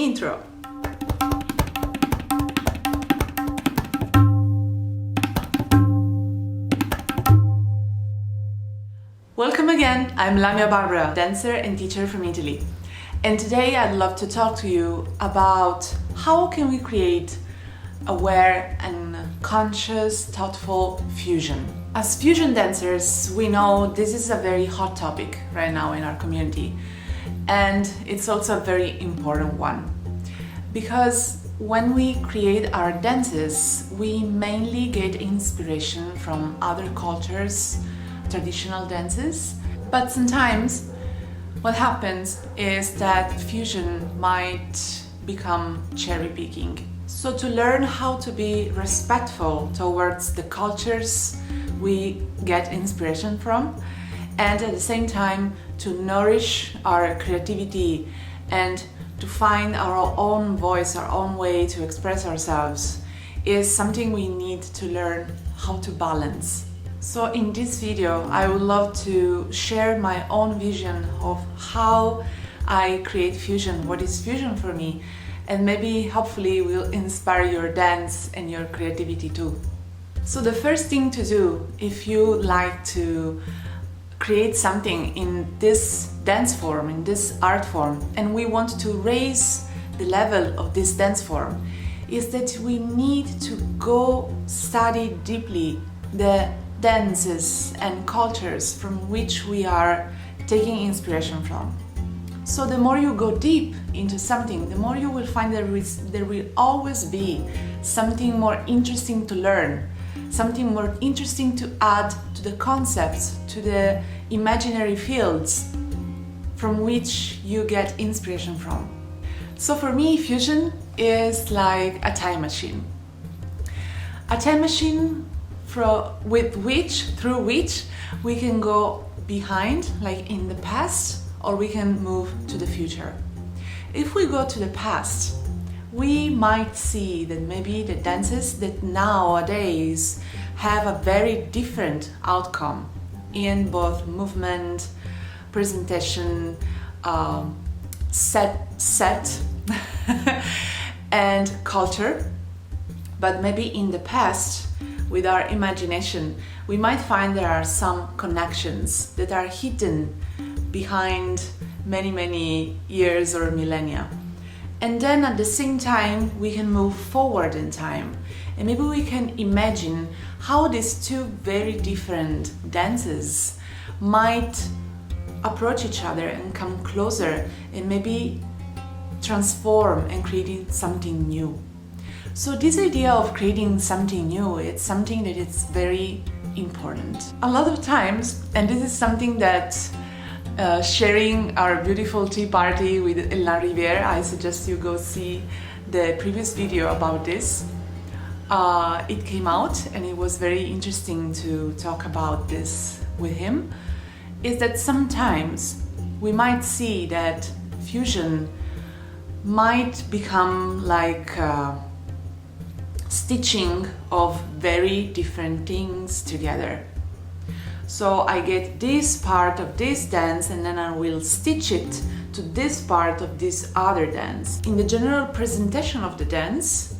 Intro. Welcome again, I'm Lamia Barbara, dancer and teacher from Italy. And today I'd love to talk to you about how can we create aware and conscious, thoughtful fusion. As fusion dancers, we know this is a very hot topic right now in our community. And it's also a very important one. Because when we create our dances, we mainly get inspiration from other cultures, traditional dances, but sometimes what happens is that fusion might become cherry picking. So to learn how to be respectful towards the cultures we get inspiration from, and at the same time to nourish our creativity and to find our own voice, our own way to express ourselves, is something we need to learn how to balance. So in this video, I would love to share my own vision of how I create fusion, what is fusion for me, and maybe hopefully will inspire your dance and your creativity too. So the first thing to do if you like to create something in this dance form, in this art form, and we want to raise the level of this dance form, is that we need to go study deeply the dances and cultures from which we are taking inspiration from. So the more you go deep into something, the more you will find there will always be something more interesting to learn, something more interesting to add to the concepts, to the imaginary fields from which you get inspiration from. So for me, fusion is like a time machine. A time machine through which we can go behind, like in the past, or we can move to the future. If we go to the past, we might see that maybe the dances that nowadays have a very different outcome in both movement, presentation, set and culture. But maybe in the past, with our imagination, we might find there are some connections that are hidden behind many years or millennia. And then at the same time, we can move forward in time. And maybe we can imagine how these two very different dances might approach each other and come closer and maybe transform and create something new. So this idea of creating something new, it's something that is very important. A lot of times, and this is something that sharing our beautiful tea party with La Riviere, I suggest you go see the previous video about this. It came out and it was very interesting to talk about this with him, is that sometimes we might see that fusion might become like stitching of very different things together. So I get this part of this dance and then I will stitch it to this part of this other dance. In the general presentation of the dance,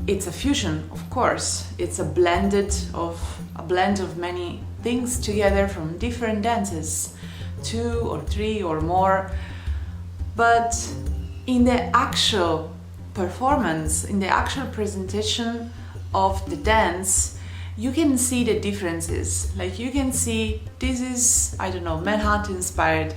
it's a fusion, of course. It's a blend of many things together from different dances, 2 or 3 or more. But in the actual performance, in the actual presentation of the dance, you can see the differences. Like you can see this is, I don't know, Manhattan inspired,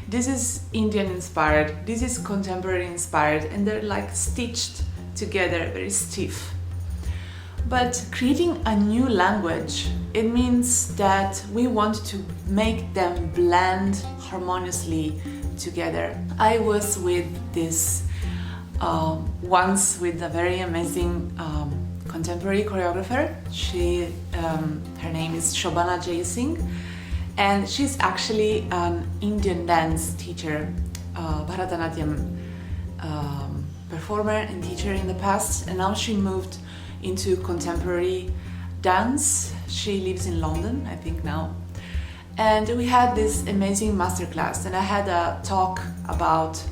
this is Indian inspired, this is contemporary inspired, and they're like stitched together, very stiff. But creating a new language, it means that we want to make them blend harmoniously together. I was with this once with a very amazing contemporary choreographer. Her name is Shobana Jaisingh, and she's actually an Indian dance teacher, Bharatanatyam performer and teacher in the past, and now she moved into contemporary dance. She lives in London, I think now. And we had this amazing masterclass, and I had a talk about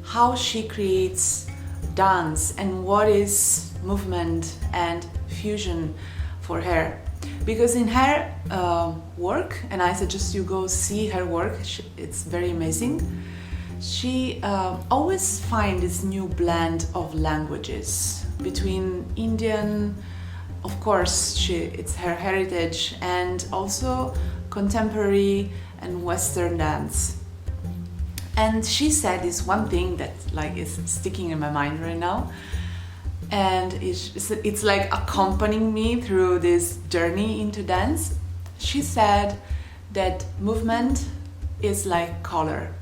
how she creates dance and what is movement and fusion for her. Because in her work, and I suggest you go see her work, it's very amazing, she always finds this new blend of languages between Indian, of course it's her heritage, and also contemporary and Western dance. And she said this one thing that like is sticking in my mind right now, and it's like accompanying me through this journey into dance. She said that movement is like color.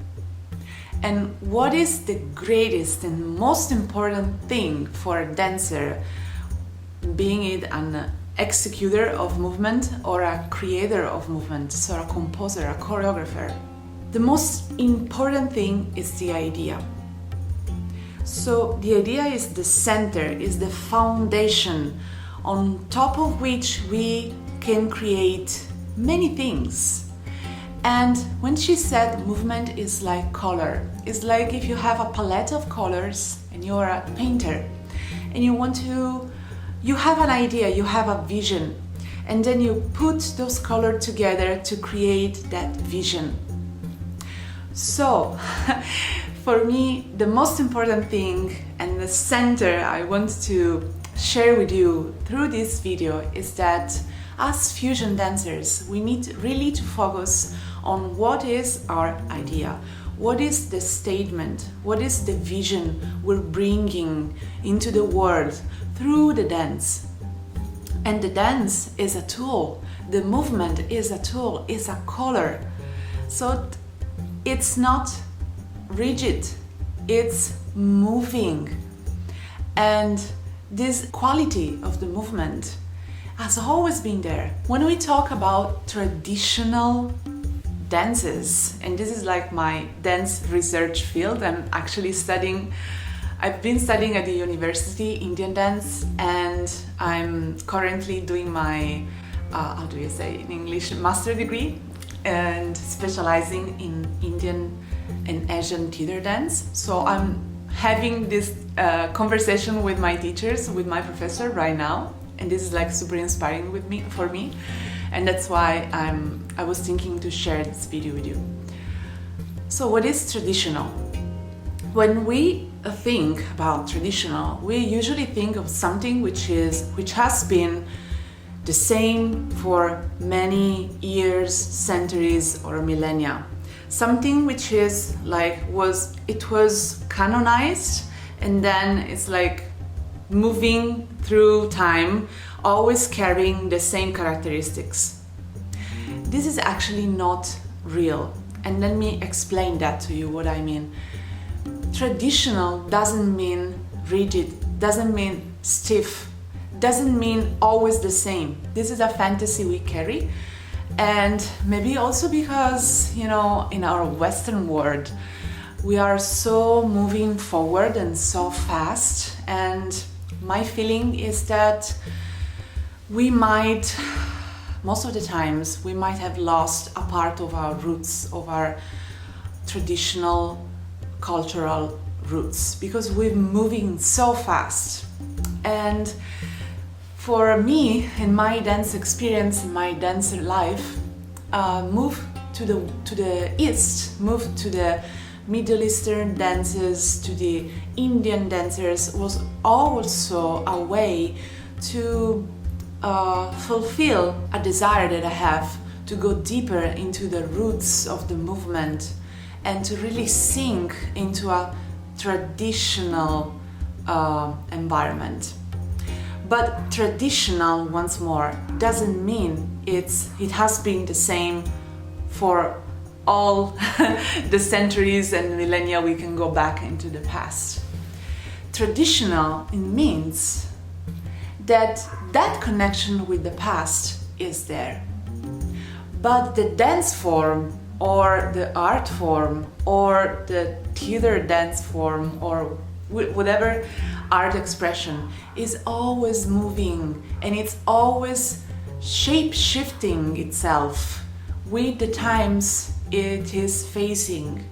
And what is the greatest and most important thing for a dancer, being it an executor of movement or a creator of movement, so a composer, a choreographer? The most important thing is the idea. So the idea is the center, is the foundation on top of which we can create many things. And when she said movement is like color, it's like if you have a palette of colors and you're a painter and you have an idea, you have a vision, and then you put those colors together to create that vision. So, for me, the most important thing and the center I want to share with you through this video is that as fusion dancers, we need really to focus on what is our idea, what is the statement, what is the vision we're bringing into the world through the dance. And the dance is a tool, the movement is a tool, is a color. So it's not rigid, it's moving. And this quality of the movement has always been there. When we talk about traditional dances, and this is like my dance research field, I've been studying at the university Indian dance, and I'm currently doing my, how do you say in English, master degree, and specializing in Indian and Asian theater dance. So I'm having this conversation with my teachers, with my professor right now, and this is like super inspiring for me, and that's why I was thinking to share this video with you. So what is traditional? When we think about traditional, we usually think of something which has been the same for many years, centuries, or millennia. Something which is like was canonized, and then it's like moving through time, always carrying the same characteristics. This is actually not real, and let me explain that to you, what I mean. Traditional doesn't mean rigid, doesn't mean stiff, doesn't mean always the same. This is a fantasy we carry, and maybe also because, in our Western world, we are so moving forward and so fast, and my feeling is that most of the times, we might have lost a part of our roots, of our traditional cultural roots, because we're moving so fast. And for me, in my dance experience, in my dance life, move to the East, move to the Middle Eastern dances, to the Indian dancers, was also a way to fulfill a desire that I have to go deeper into the roots of the movement and to really sink into a traditional environment. But traditional, once more, doesn't mean it has been the same for all the centuries and millennia we can go back into the past. Traditional, it means that connection with the past is there. But the dance form, or the art form, or the theater dance form, or whatever art expression, is always moving, and it's always shape-shifting itself with the times it is facing.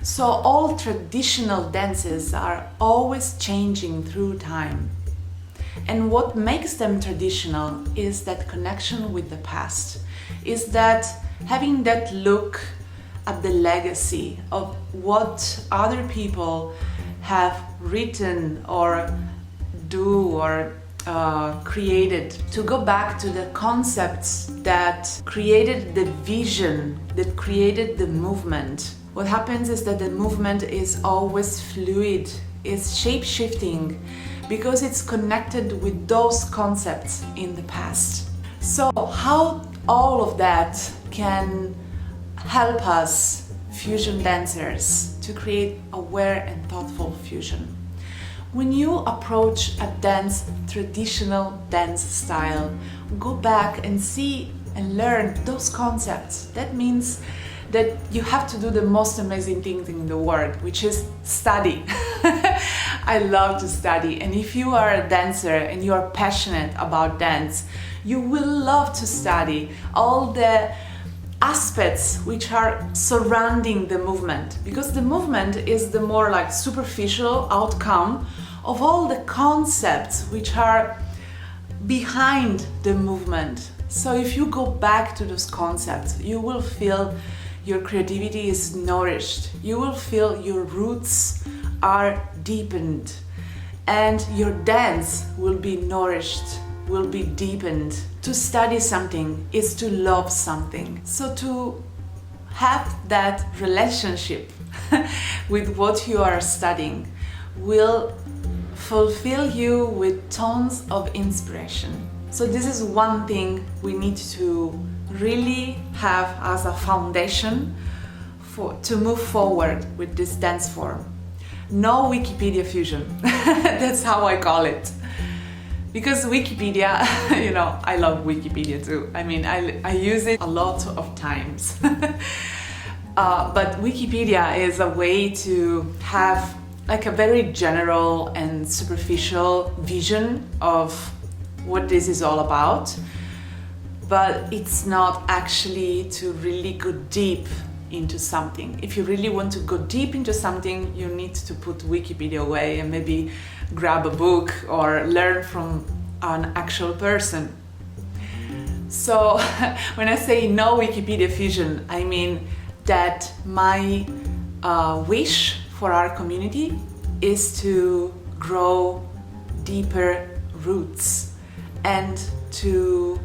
So all traditional dances are always changing through time. And what makes them traditional is that connection with the past, is that having that look at the legacy of what other people have written or do or created, to go back to the concepts that created the vision, that created the movement. What happens is that the movement is always fluid, is shape-shifting, because it's connected with those concepts in the past. So how all of that can help us fusion dancers to create aware and thoughtful fusion? When you approach a traditional dance style, go back and see and learn those concepts. That means that you have to do the most amazing thing in the world, which is study. I love to study, and if you are a dancer and you are passionate about dance, you will love to study all the aspects which are surrounding the movement, because the movement is the more like superficial outcome of all the concepts which are behind the movement. So if you go back to those concepts, you will feel your creativity is nourished, you will feel your roots are deepened, and your dance will be nourished, will be deepened. To study something is to love something. So to have that relationship with what you are studying will fulfill you with tons of inspiration. So this is one thing we need to really have as a foundation to move forward with this dance form. No Wikipedia fusion. That's how I call it. Because Wikipedia, I love Wikipedia too. I mean, I use it a lot of times. But Wikipedia is a way to have like a very general and superficial vision of what this is all about. But it's not actually to really go deep into something. If you really want to go deep into something, you need to put Wikipedia away and maybe grab a book or learn from an actual person. So when I say no Wikipedia fusion, I mean that my wish for our community is to grow deeper roots and to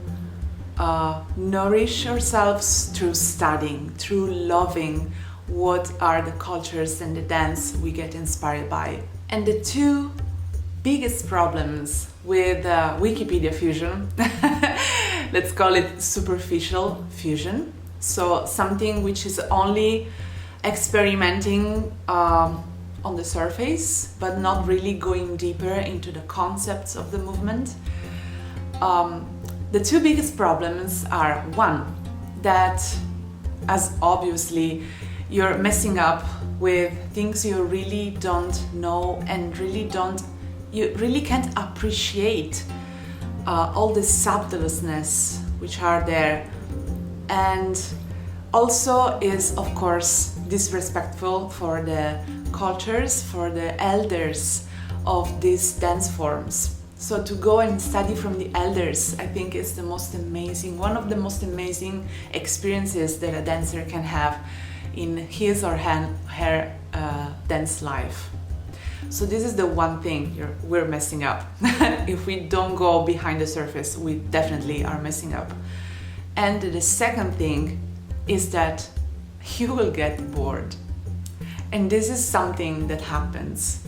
nourish ourselves through studying, through loving what are the cultures and the dance we get inspired by. And the two biggest problems with Wikipedia fusion, let's call it superficial fusion, so something which is only experimenting on the surface but not really going deeper into the concepts of the movement. The two biggest problems are, one, that as obviously you're messing up with things you really don't know and you really can't appreciate all the subtlenesses which are there, and also is of course disrespectful for the cultures, for the elders of these dance forms. So to go and study from the elders, I think is the most amazing, one of the most amazing experiences that a dancer can have in his or her dance life. So this is the one thing we're messing up. If we don't go behind the surface, we definitely are messing up. And the second thing is that you will get bored. And this is something that happens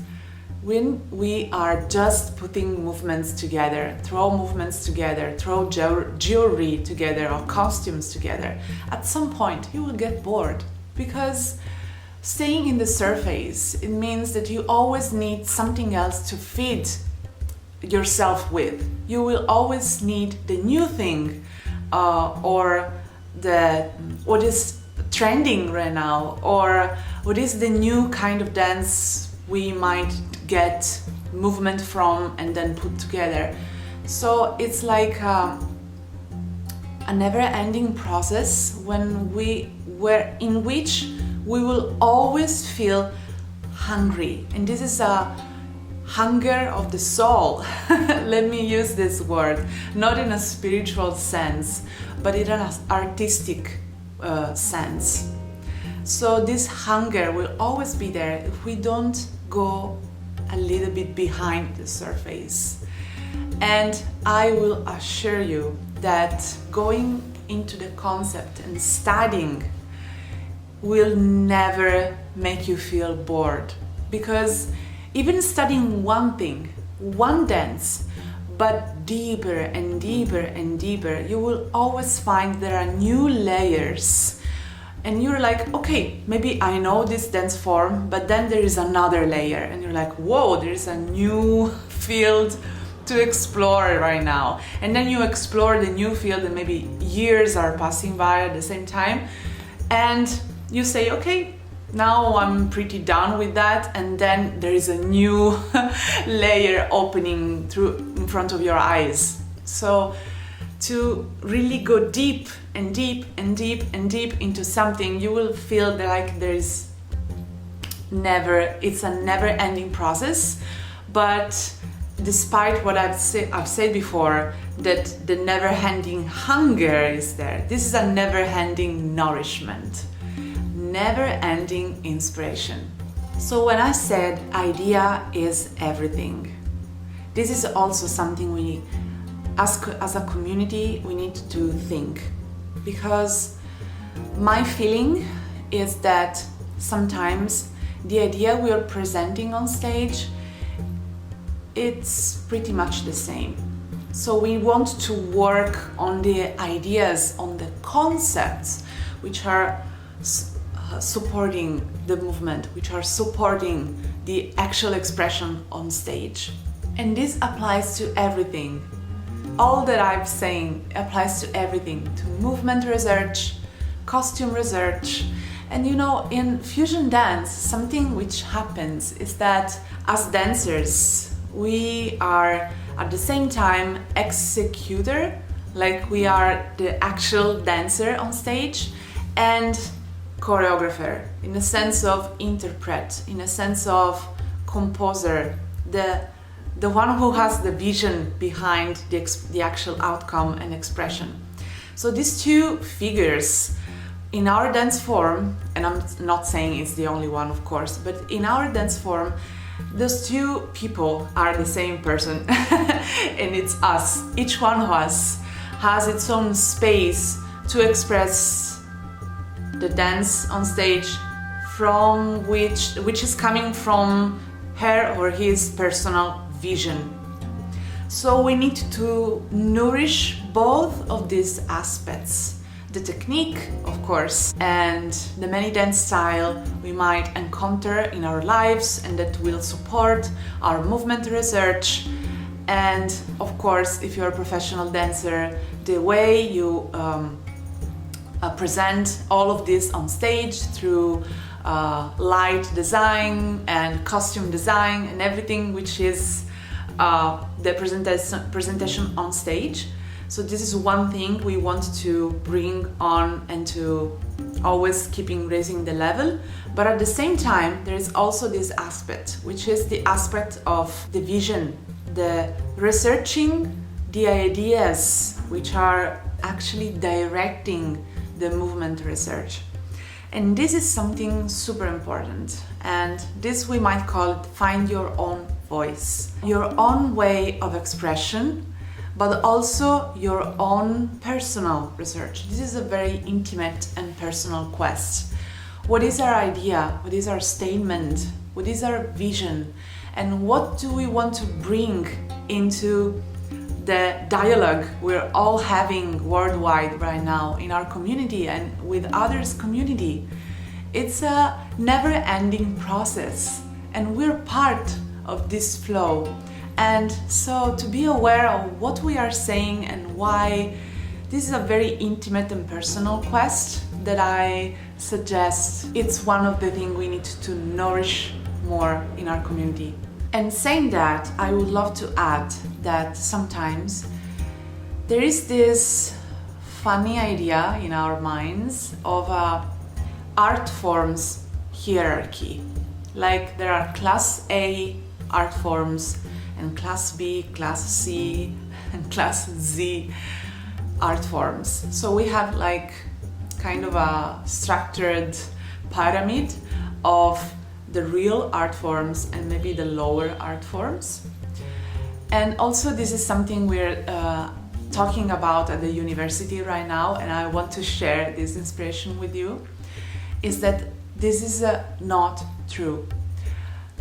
when we are just putting movements together, throw movements together, throw jewelry together or costumes together. At some point you will get bored, because staying in the surface, it means that you always need something else to feed yourself with. You will always need the new thing or what is trending right now, or what is the new kind of dance we might get movement from and then put together. So it's like a never-ending process in which we will always feel hungry. And this is a hunger of the soul. Let me use this word, not in a spiritual sense, but in an artistic sense. So this hunger will always be there if we don't go a little bit behind the surface. And I will assure you that going into the concept and studying will never make you feel bored, because even studying one thing, one dance, but deeper and deeper and deeper, you will always find there are new layers. And you're like, okay, maybe I know this dance form, but then there is another layer, and you're like, whoa, there is a new field to explore right now. And then you explore the new field, and maybe years are passing by at the same time, and you say, okay, now I'm pretty done with that, and then there is a new layer opening through in front of your eyes. So to really go deep and deep and deep and deep into something, you will feel that like it's a never-ending process. But despite what I've said before, that the never-ending hunger is there, this is a never-ending nourishment, never-ending inspiration. So when I said idea is everything, this is also something we, as a community, we need to think. Because my feeling is that sometimes the idea we are presenting on stage, it's pretty much the same. So we want to work on the ideas, on the concepts which are supporting the movement, which are supporting the actual expression on stage. And this applies to everything. All that I'm saying applies to everything, to movement research, costume research. And you know, in fusion dance, something which happens is that as dancers, we are at the same time executor, like we are the actual dancer on stage, and choreographer, in a sense of interpret, in a sense of composer, the one who has the vision behind the actual outcome and expression. So these two figures in our dance form, and I'm not saying it's the only one, of course, but in our dance form, those two people are the same person and it's us. Each one of us has its own space to express the dance on stage, from which is coming from her or his personal vision. So we need to nourish both of these aspects. The technique, of course, and the many dance style we might encounter in our lives and that will support our movement research. And of course, if you're a professional dancer, the way you present all of this on stage through light design and costume design and everything which is the presentation on stage. So this is one thing we want to bring on and to always keeping raising the level. But at the same time, there is also this aspect, which is the aspect of the vision, the researching the ideas which are actually directing the movement research. And this is something super important. And this we might call it find your own voice, your own way of expression, but also your own personal research. This is a very intimate and personal quest. What is our idea? What is our statement? What is our vision? And what do we want to bring into the dialogue we're all having worldwide right now in our community and with others' community? It's a never-ending process, and we're part of this flow. And so to be aware of what we are saying and why, this is a very intimate and personal quest that I suggest it's one of the things we need to nourish more in our community. And saying that, I would love to add that sometimes there is this funny idea in our minds of art forms hierarchy. Like there are class A art forms and class B, class C and class Z art forms. So we have like kind of a structured pyramid of the real art forms and maybe the lower art forms. And also this is something we're talking about at the university right now, and I want to share this inspiration with you, is that this is not true.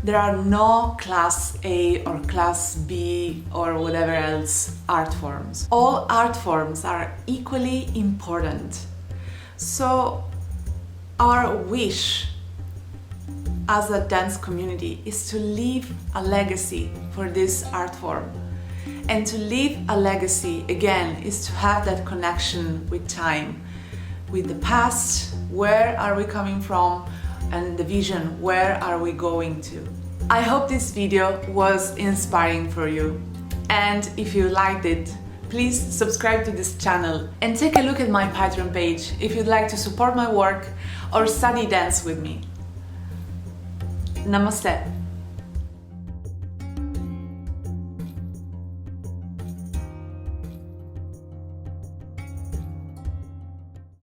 There are no class A or class B or whatever else art forms. All art forms are equally important. So our wish as a dance community is to leave a legacy for this art form. And to leave a legacy, again, is to have that connection with time, with the past, where are we coming from, and the vision, where are we going to. I hope this video was inspiring for you. And if you liked it, please subscribe to this channel and take a look at my Patreon page if you'd like to support my work or study dance with me. Namaste.